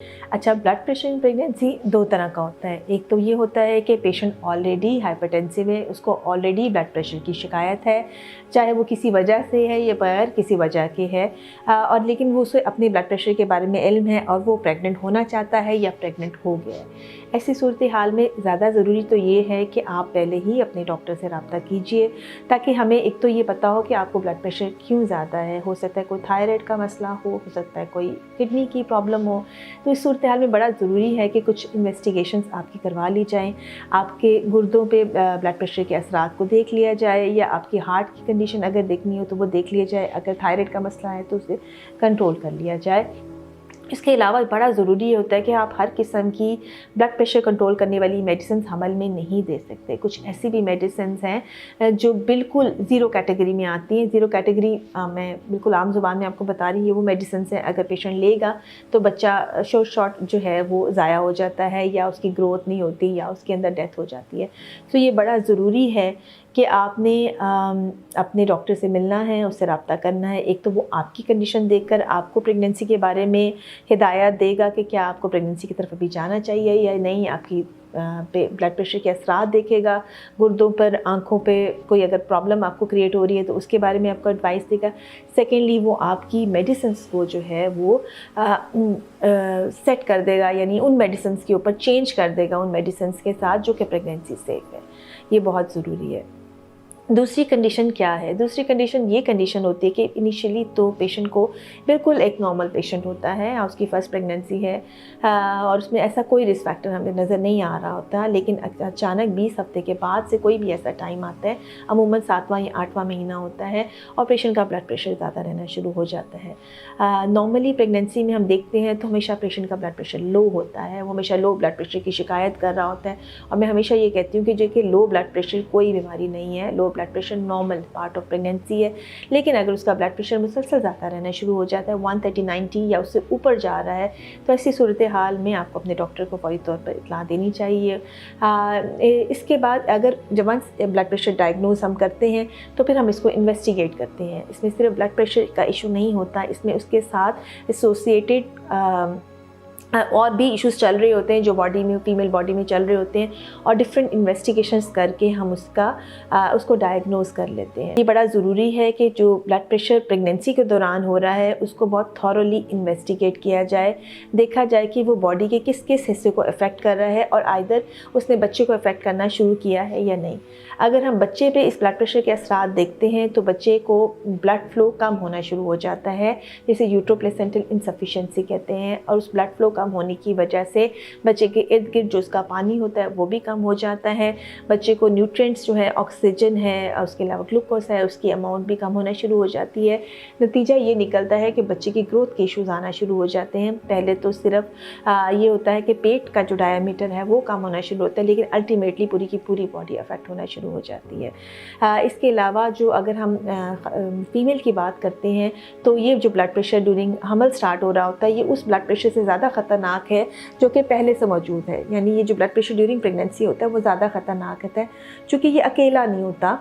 अच्छा, blood pressure in pregnancy 2 तरह का होता है। एक तो ये होता है कि पेशेंट ऑलरेडी हाइपरटेंसिव है, उसको ऑलरेडी ब्लड प्रेशर की शिकायत है, चाहे वो किसी वजह से है या बगैर किसी वजह के है, और लेकिन वो उसे अपने ब्लड प्रेशर के बारे में इल्म है और वो प्रेग्नेंट होना चाहता है या प्रेग्नेंट हो गया है। ऐसी सूरत हाल में ज़्यादा ज़रूरी तो ये है कि आप पहले ही अपने डॉक्टर से रब्ता कीजिए, ताकि हमें एक तो ये पता हो कि आपको ब्लड प्रेशर क्यों ज़्यादा है। हो सकता है कोई थायराइड का मसला हो सकता है कोई किडनी की प्रॉब्लम हो। तो इस सूरत हाल में बड़ा ज़रूरी है कि कुछ इन्वेस्टिगेशंस आपकी करवा ली जाएँ, आपके गुर्दों पे ब्लड प्रेशर के असरात को देख लिया जाए, या आपकी हार्ट की कंडीशन अगर देखनी हो तो वो देख लिया जाए। अगर थायराइड का मसला है तो उसे कंट्रोल कर लिया जाए। इसके अलावा बड़ा ज़रूरी होता है कि आप हर किस्म की ब्लड प्रेशर कंट्रोल करने वाली मेडिसिन हमल में नहीं दे सकते। कुछ ऐसी भी मेडिसिन हैं जो बिल्कुल ज़ीरो कैटेगरी में आती हैं। ज़ीरो कैटेगरी मैं बिल्कुल आम ज़ुबान में आपको बता रही हूँ, वो मेडिसिन हैं अगर पेशेंट लेगा तो बच्चा शॉर्ट जो है वो ज़ाया हो जाता है, या उसकी ग्रोथ नहीं होती, या उसके अंदर डेथ हो जाती है। तो ये बड़ा ज़रूरी है कि आपने अपने डॉक्टर से मिलना है, उससे रब्ता करना है। एक तो वो आपकी कंडीशन देखकर आपको प्रेगनेंसी के बारे में हिदायत देगा कि क्या आपको प्रेगनेंसी की तरफ अभी जाना चाहिए या नहीं। आपकी ब्लड प्रेशर के असरात देखेगा गुर्दों पर, आँखों पे कोई अगर प्रॉब्लम आपको क्रिएट हो रही है तो उसके बारे में आपको एडवाइस देगा। सेकेंडली वो आपकी मेडिसिन्स को जो है वो सेट कर देगा, यानी उन मेडिसिन्स के ऊपर चेंज कर देगा उन मेडिसिन्स के साथ जो कि प्रेगनेंसी सेफ है। ये बहुत ज़रूरी है। दूसरी कंडीशन क्या है? दूसरी कंडीशन ये कंडीशन होती है कि इनिशियली तो पेशेंट को बिल्कुल एक नॉर्मल पेशेंट होता है, उसकी फ़र्स्ट प्रेगनेंसी है और उसमें ऐसा कोई रिस्क फैक्टर हमें नज़र नहीं आ रहा होता, लेकिन अचानक 20 हफ्ते के बाद से कोई भी ऐसा टाइम आता है, अमूमन 7वां या 8वां महीना होता है, और पेशेंट का ब्लड प्रेशर ज़्यादा रहना शुरू हो जाता है। नॉर्मली प्रेगनेंसी में हम देखते हैं तो हमेशा पेशेंट का ब्लड प्रेशर लो होता है, वो हमेशा लो ब्लड प्रेशर की शिकायत कर रहा होता है। और मैं हमेशा ये कहती हूँ कि जो कि लो ब्लड प्रेशर कोई बीमारी नहीं है, low blood pressure normal part of pregnancy है। लेकिन अगर उसका ब्लड प्रेशर मुसलसल ज़्यादा रहना शुरू हो जाता है, 130/90 या उससे ऊपर जा रहा है, तो ऐसी सूरत हाल में आपको अपने डॉक्टर को फौरी तौर पर इत्तला देनी चाहिए। इसके बाद अगर जब ब्लड प्रेशर डायग्नोज हम करते हैं तो फिर हम इसको इन्वेस्टिगेट करते हैं। इसमें सिर्फ ब्लड प्रेशर का इशू नहीं होता, इसमें उसके साथ एसोसिएटेड और भी इश्यूज़ चल रहे होते हैं जो बॉडी में, फीमेल बॉडी में चल रहे होते हैं, और डिफरेंट इन्वेस्टिगेशंस करके हम उसको डायग्नोज कर लेते हैं। ये बड़ा ज़रूरी है कि जो ब्लड प्रेशर प्रेगनेंसी के दौरान हो रहा है उसको बहुत थॉरोली इन्वेस्टिगेट किया जाए, देखा जाए कि वो बॉडी के किस किस हिस्से को अफेक्ट कर रहा है और आइदर उसने बच्चे को अफेक्ट करना शुरू किया है या नहीं। अगर हम बच्चे पे इस ब्लड प्रेशर के असरात देखते हैं तो बच्चे को ब्लड फ्लो कम होना शुरू हो जाता है, जिसे यूट्रोप्लेसेंटल इनसफिशिएंसी कहते हैं, और उस ब्लड फ्लो कम होने की वजह से बच्चे के इर्द गिर्द जो उसका पानी होता है वो भी कम हो जाता है। बच्चे को न्यूट्रिएंट्स जो है, ऑक्सीजन है और उसके अलावा ग्लूकोज है, उसकी अमाउंट भी कम होना शुरू हो जाती है। नतीजा ये निकलता है कि बच्चे की ग्रोथ के इश्यूज़ आना शुरू हो जाते हैं। पहले तो सिर्फ ये होता है कि पेट का जो डायमीटर है वो कम होना शुरू होता है, लेकिन अल्टीमेटली पूरी की पूरी बॉडी अफेक्ट होना शुरू हो जाती है। इसके अलावा जो अगर हम फीमेल की बात करते हैं तो ये जो ब्लड प्रेशर ड्यूरिंग हमल स्टार्ट हो रहा होता है, ये उस ब्लड प्रेशर से ज़्यादा ख़तरनाक है जो कि पहले से मौजूद है। यानी ये जो ब्लड प्रेशर ड्यूरिंग प्रेगनेंसी होता है वो ज़्यादा ख़तरनाक होता है, चूँकि ये अकेला नहीं होता,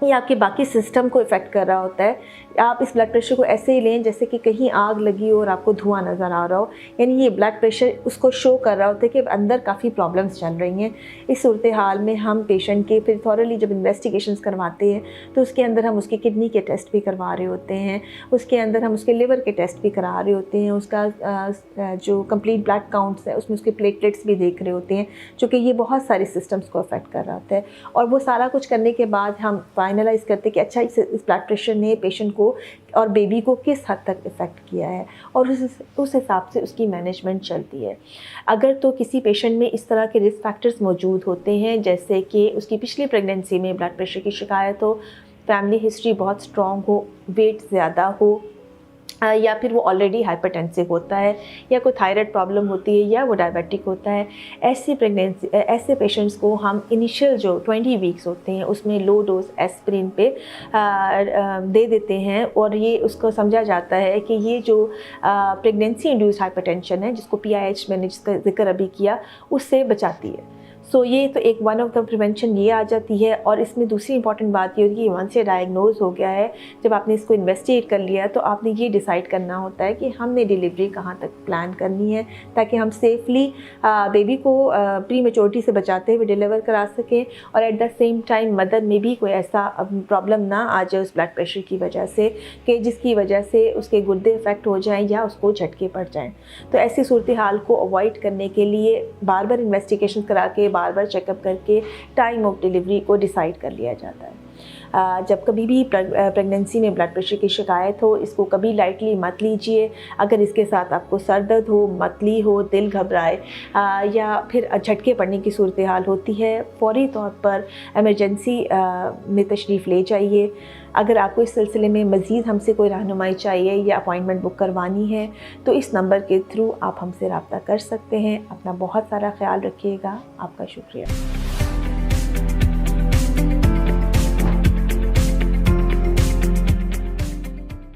ये आपके बाकी सिस्टम को इफ़ेक्ट कर रहा होता है। आप इस ब्लड प्रेशर को ऐसे ही लें जैसे कि कहीं आग लगी हो और आपको धुआं नज़र आ रहा हो, यानी ये ब्लड प्रेशर उसको शो कर रहा होता है कि अंदर काफ़ी प्रॉब्लम्स चल रही हैं। इस सूरत हाल में हम पेशेंट के फिर थॉरली जब इन्वेस्टिगेशंस करवाते हैं तो उसके अंदर हम उसके किडनी के टेस्ट भी करवा रहे होते हैं, उसके अंदर हम उसके लिवर के टेस्ट भी करा रहे होते हैं, उसका जो कंप्लीट ब्लड काउंट्स है उसमें उसके प्लेटलेट्स भी देख रहे होते हैं, चूँकि ये बहुत सारे सिस्टम्स को अफेक्ट कर रहा होता है। और वो सारा कुछ करने के बाद हम फाइनलाइज़ करते कि अच्छा इस ब्लड प्रेशर ने पेशेंट को और बेबी को किस हद तक इफ़ेक्ट किया है, और उस हिसाब से उसकी मैनेजमेंट चलती है। अगर तो किसी पेशेंट में इस तरह के रिस्क फैक्टर्स मौजूद होते हैं, जैसे कि उसकी पिछली प्रेगनेंसी में ब्लड प्रेशर की शिकायत हो, फैमिली हिस्ट्री बहुत स्ट्रॉन्ग हो, वेट ज़्यादा हो, या फिर वो ऑलरेडी हाइपरटेंसिव होता है, या कोई थायराइड प्रॉब्लम होती है, या वो डायबिटिक होता है, ऐसे पेशेंट्स को हम इनिशियल जो 20 वीक्स होते हैं उसमें लो डोज एस्पिरिन पे दे देते हैं, और ये उसको समझा जाता है कि ये जो प्रेगनेंसी इंड्यूस्ड हाइपरटेंशन है, जिसको PIH मैंने जिसका जिक्र अभी किया, उससे बचाती है। सो ये तो एक वन ऑफ द प्रिवेंशन ये आ जाती है। और इसमें दूसरी इंपॉर्टेंट बात ये होती है कि वंस ये डायग्नोज हो गया है, जब आपने इसको इन्वेस्टिगेट कर लिया तो आपने ये डिसाइड करना होता है कि हमने डिलीवरी कहाँ तक प्लान करनी है, ताकि हम सेफली बेबी को प्री मेच्योरिटी से बचाते हुए डिलीवर करा सकें, और at the same time mother में भी कोई ऐसा प्रॉब्लम ना आ जाए उस ब्लड प्रेशर की वजह से कि जिसकी वजह से उसके गुर्दे इफेक्ट हो जाएं या उसको झटके पड़ जाएं। तो ऐसी सूरत हाल को अवॉइड करने के लिए बार बार इन्वेस्टिगेशन करा के, बार बार चेकअप करके टाइम ऑफ डिलीवरी को डिसाइड कर लिया जाता है। जब कभी भी प्रेगनेंसी में ब्लड प्रेशर की शिकायत हो, इसको कभी लाइटली मत लीजिए। अगर इसके साथ आपको सर दर्द हो, मतली हो, दिल घबराए या फिर झटके पड़ने की सूरत हाल होती है, फ़ौरी तौर पर इमरजेंसी में तशरीफ़ ले जाइए। अगर आपको इस सिलसिले में मज़ीद हमसे कोई रहनुमाई चाहिए या अपॉइंटमेंट बुक करवानी है तो इस नंबर के थ्रू आप हमसे रब्ता कर सकते हैं। अपना बहुत सारा ख्याल रखिएगा। आपका शुक्रिया।